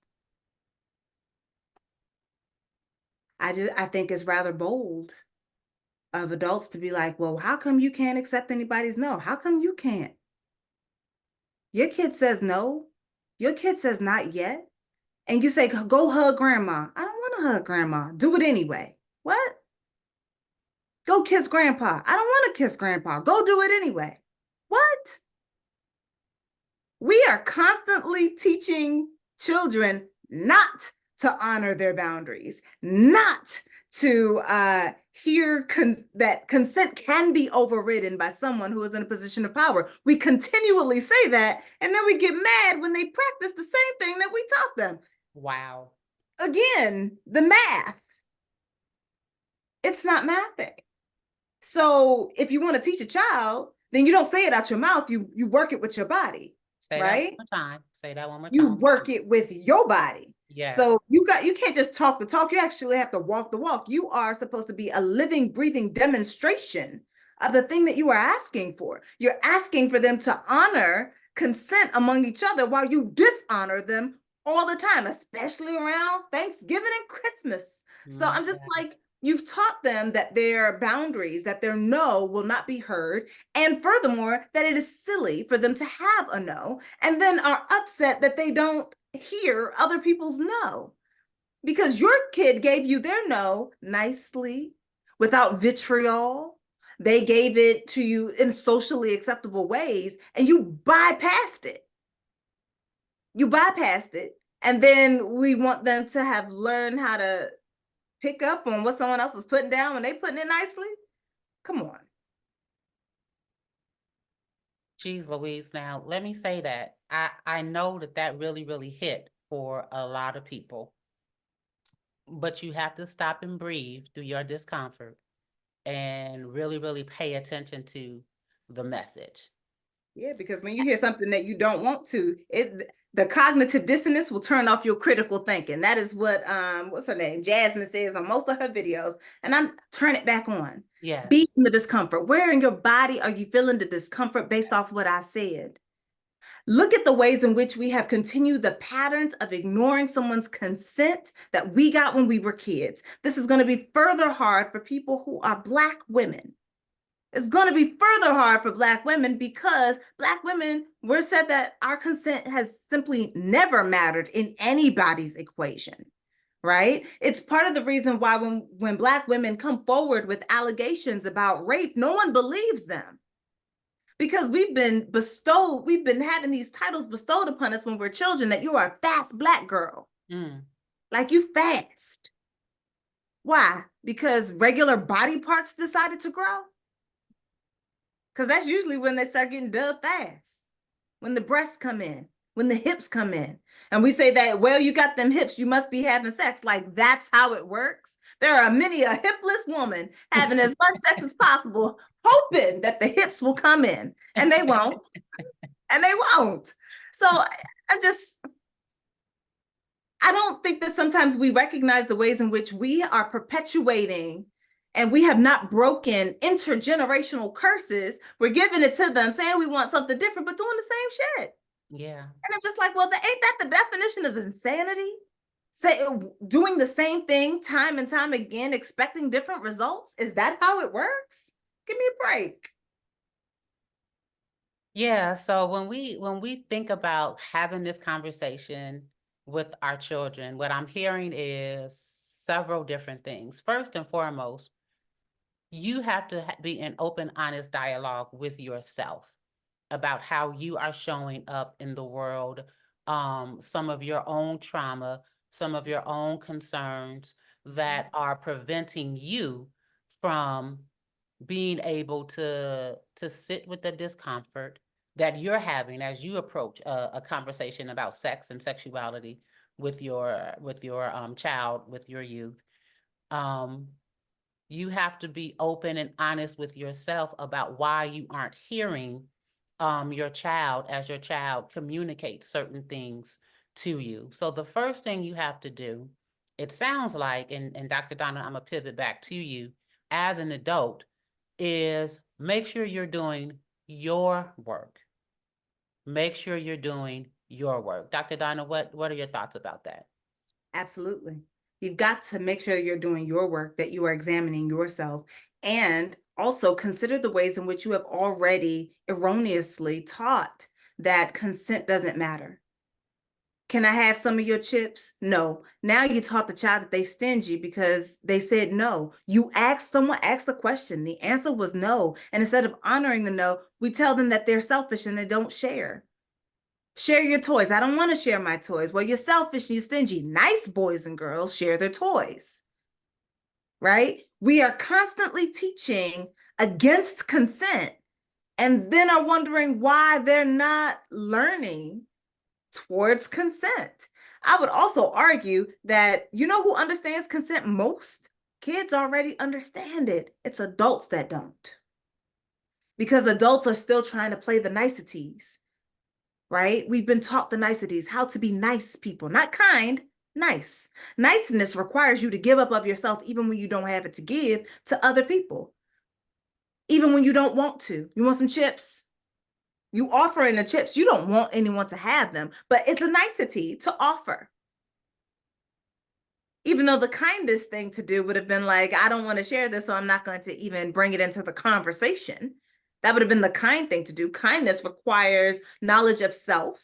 I think it's rather bold of adults to be like, well, how come you can't accept anybody's no? How come you can't? Your kid says no. Your kid says not yet. And you say, go hug grandma. I don't want to hug grandma. Do it anyway. What? Go kiss grandpa. I don't want to kiss grandpa. Go do it anyway. What? We are constantly teaching children not to honor their boundaries, not to hear that consent can be overridden by someone who is in a position of power. We continually say that, and then we get mad when they practice the same thing that we taught them. Wow. Again, the math. It's not mathing. So if you want to teach a child, then you don't say it out your mouth. You work it with your body, Say that one right? more time. Say that one more You time. work it with your body. Yes. So you can't just talk the talk. You actually have to walk the walk. You are supposed to be a living, breathing demonstration of the thing that you are asking for. You're asking for them to honor consent among each other while you dishonor them all the time, especially around Thanksgiving and Christmas. So My I'm just God. like, You've taught them that their boundaries, that their no will not be heard. And furthermore, that it is silly for them to have a no, and then are upset that they don't hear other people's no. Because your kid gave you their no nicely, without vitriol. They gave it to you in socially acceptable ways, and you bypassed it. You bypassed it. And then we want them to have learned how to pick up on what someone else is putting down when they putting it nicely. Come on. Geez Louise, now let me say that I know that really, really hit for a lot of people. But you have to stop and breathe through your discomfort and really, really pay attention to the message. Yeah, because when you hear something that you don't want to, the cognitive dissonance will turn off your critical thinking. That is what what's her name? Jasmine says on most of her videos. And I'm turn it back on. Yes. Be in the discomfort. Where in your body are you feeling the discomfort based off what I said? Look at the ways in which we have continued the patterns of ignoring someone's consent that we got when we were kids. This is going to be further hard for people who are Black women. It's going to be further hard for Black women because Black women, we're said that our consent has simply never mattered in anybody's equation, right? It's part of the reason why when Black women come forward with allegations about rape, no one believes them. Because we've been having these titles bestowed upon us when we're children, that you are a fast Black girl. Like, you fast. Why? Because regular body parts decided to grow? Because that's usually when they start getting dubbed fast. When the breasts come in, when the hips come in. And we say that, well, you got them hips, you must be having sex. Like, that's how it works. There are many a hipless woman having as much sex as possible, hoping that the hips will come in, and they won't. And they won't. So I don't think that sometimes we recognize the ways in which we are perpetuating, and we have not broken intergenerational curses. We're giving it to them, saying we want something different, but doing the same shit. Yeah. And I'm just like, well, ain't that the definition of insanity? Say, doing the same thing time and time again, expecting different results? Is that how it works? Give me a break. Yeah, so when we think about having this conversation with our children, what I'm hearing is several different things. First and foremost, you have to be in open, honest dialogue with yourself about how you are showing up in the world, some of your own trauma, some of your own concerns that are preventing you from being able to sit with the discomfort that you're having as you approach a conversation about sex and sexuality with your child, with your youth. You have to be open and honest with yourself about why you aren't hearing your child as your child communicates certain things to you. So the first thing you have to do, it sounds like, and Dr. Donna, I'm gonna pivot back to you, as an adult, is make sure you're doing your work. Make sure you're doing your work. Dr. Donna, what are your thoughts about that? Absolutely. You've got to make sure you're doing your work, that you are examining yourself, and also consider the ways in which you have already erroneously taught that consent doesn't matter. Can I have some of your chips? No. Now you taught the child that they stingy because they said no. Someone asked the question. The answer was no. And instead of honoring the no, we tell them that they're selfish and they don't share. Share your toys. I don't want to share my toys. Well, you're selfish and you're stingy. Nice boys and girls share their toys, right? We are constantly teaching against consent, and then are wondering why they're not learning towards consent. I would also argue that, you know who understands consent most? Kids already understand it. It's adults that don't. Because adults are still trying to play the niceties, right? We've been taught the niceties, how to be nice people, not kind, nice. Niceness requires you to give up of yourself even when you don't have it to give to other people. Even when you don't want to. You want some chips? You offering the chips, you don't want anyone to have them, but it's a nicety to offer. Even though the kindest thing to do would have been like, I don't want to share this, so I'm not going to even bring it into the conversation. That would have been the kind thing to do. Kindness requires knowledge of self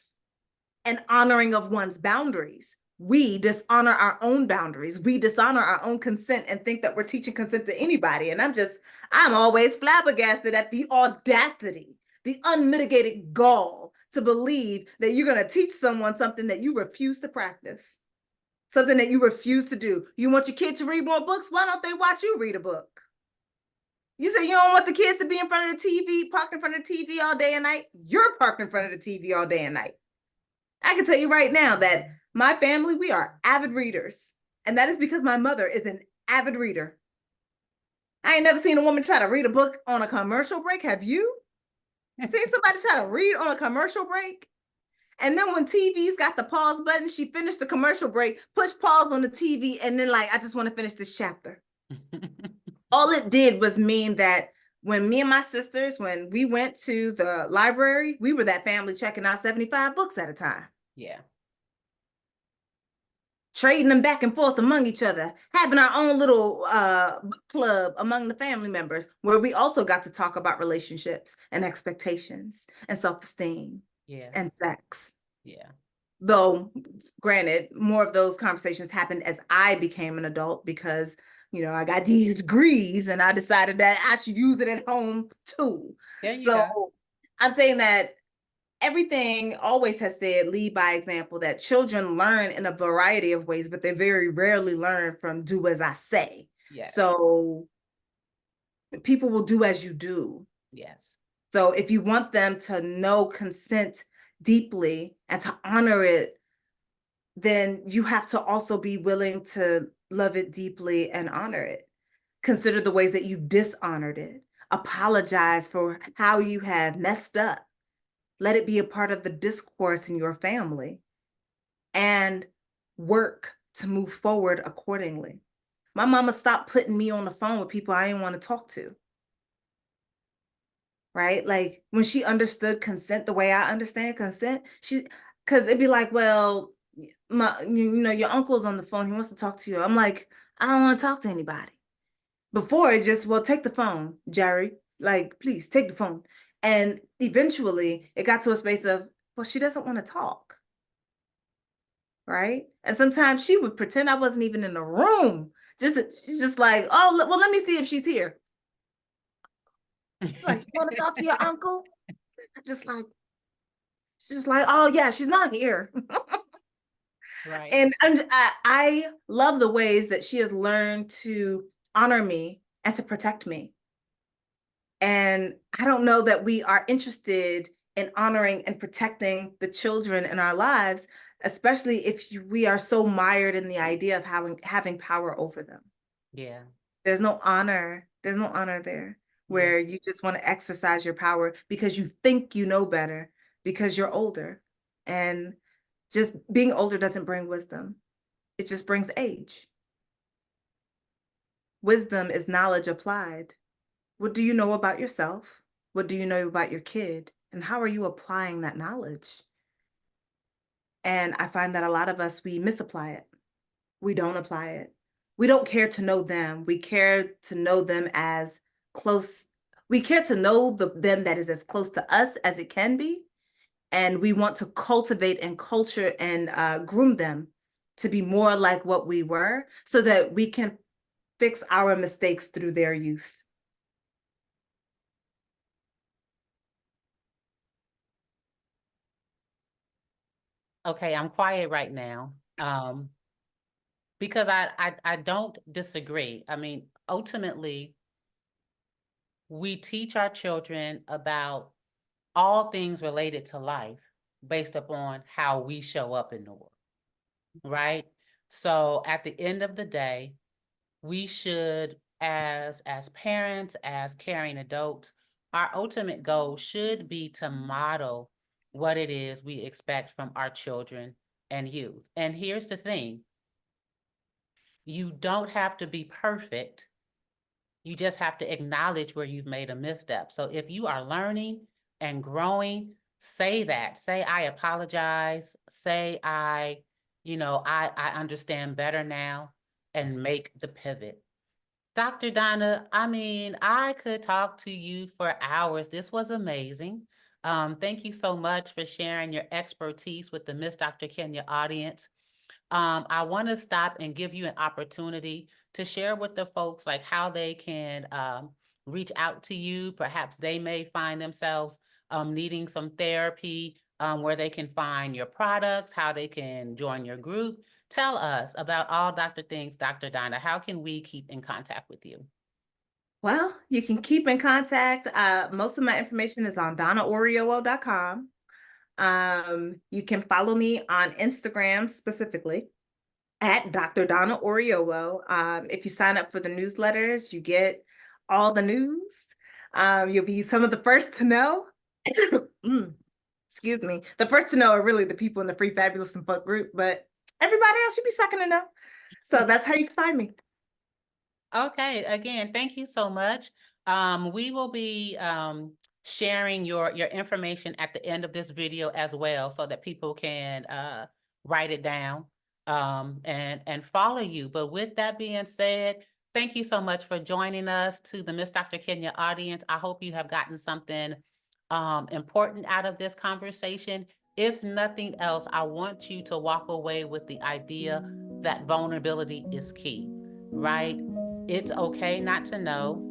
and honoring of one's boundaries. We dishonor our own boundaries. We dishonor our own consent and think that we're teaching consent to anybody. And I'm always flabbergasted at the audacity, the unmitigated gall to believe that you're going to teach someone something that you refuse to practice, something that you refuse to do. You want your kid to read more books? Why don't they watch you read a book? You say you don't want the kids to be in front of the TV, parked in front of the TV all day and night. You're parked in front of the TV all day and night. I can tell you right now that my family, we are avid readers. And that is because my mother is an avid reader. I ain't never seen a woman try to read a book on a commercial break. Have you? Seen somebody try to read on a commercial break? And then when TV's got the pause button, she finished the commercial break, pushed pause on the TV, and then like, I just want to finish this chapter. All it did was mean that when me and my sisters, when we went to the library, we were that family checking out 75 books at a time. Yeah. Trading them back and forth among each other, having our own little book club among the family members, where we also got to talk about relationships and expectations and self-esteem and sex. Yeah. Though, granted, more of those conversations happened as I became an adult because, you know, I got these degrees and I decided that I should use it at home too. So I'm saying that everything always has said lead by example, that children learn in a variety of ways, but they very rarely learn from do as I say. Yes. So people will do as you do. Yes. So if you want them to know consent deeply and to honor it, then you have to also be willing to love it deeply and honor it. Consider the ways that you've dishonored it. Apologize for how you have messed up. Let it be a part of the discourse in your family and work to move forward accordingly. My mama stopped putting me on the phone with people I didn't want to talk to. Right? Like when she understood consent the way I understand consent, because it'd be like, well, your uncle's on the phone, he wants to talk to you. I'm like, I don't want to talk to anybody. Before it just, well, take the phone, Jerry. Like, please take the phone. And eventually it got to a space of, well, she doesn't want to talk. Right? And sometimes she would pretend I wasn't even in the room. She's just like, oh, well, let me see if she's here. Like, you want to talk to your uncle? Just like, she's just like, oh yeah, she's not here. Right. And I love the ways that she has learned to honor me and to protect me. And I don't know that we are interested in honoring and protecting the children in our lives, especially if we are so mired in the idea of having power over them. Yeah. There's no honor. There's no honor there, where you just want to exercise your power because you think you know better, because you're older. And just being older doesn't bring wisdom. It just brings age. Wisdom is knowledge applied. What do you know about yourself? What do you know about your kid? And how are you applying that knowledge? And I find that a lot of us, we misapply it. We don't apply it. We don't care to know them. We care to know them as close. We care to know them that is as close to us as it can be. And we want to cultivate and culture and groom them to be more like what we were, so that we can fix our mistakes through their youth. Okay, I'm quiet right now. Because I don't disagree. I mean, ultimately, we teach our children about all things related to life based upon how we show up in the world, right? So at the end of the day, we should, as parents, as caring adults, our ultimate goal should be to model what it is we expect from our children and youth. And here's the thing. You don't have to be perfect. You just have to acknowledge where you've made a misstep. So if you are learning and growing, say that. Say, I apologize. Say, I understand better now. and make the pivot. Dr. Donna, I mean, I could talk to you for hours. This was amazing. Thank you so much for sharing your expertise with the Miss Dr. Kenya audience. I want to stop and give you an opportunity to share with the folks like how they can reach out to you. Perhaps they may find themselves needing some therapy, where they can find your products, how they can join your group. Tell us about all Dr. Things, Dr. Donna. How can we keep in contact with you? Well, you can keep in contact. Most of my information is on donnaoriolo.com. You can follow me on Instagram specifically at Dr. Donna Oriolo. If you sign up for the newsletters, you get all the news. You'll be some of the first to know. Excuse me. The first to know are really the people in the Free Fabulous and Fun group, but everybody else should be second to know. So that's how you can find me. Okay, again, thank you so much. We will be sharing your information at the end of this video as well, so that people can write it down and follow you. But with that being said, thank you so much for joining us. To the Miss Dr. Kenya audience, I hope you have gotten something important out of this conversation. If nothing else, I want you to walk away with the idea that vulnerability is key, right? It's okay not to know.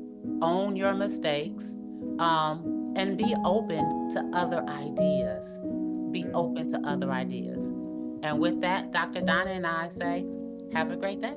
Own your mistakes, and be open to other ideas. Be open to other ideas. And with that, Dr. Donna and I say, have a great day.